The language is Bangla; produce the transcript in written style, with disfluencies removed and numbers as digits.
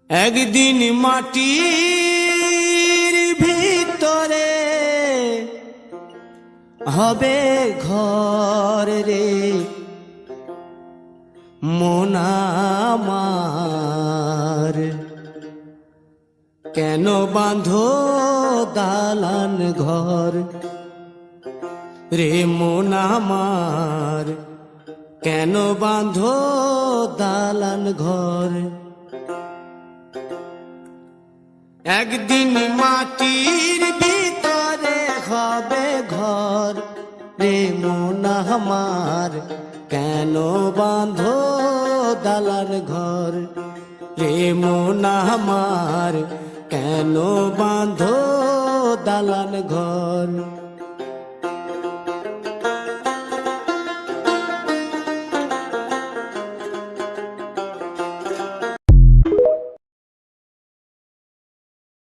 একদিন মাটির ভিতরে হবে ঘর রে মন আমার, কেন বাঁধো দালান ঘর রে মন আমার, কেন বাঁধো দালান ঘর। একদিন মাটির ভিতরে হবে ঘর রে মন আমার, কেন বাঁধো দালান ঘর রে মন আমার, কেন বাঁধো দালান ঘর।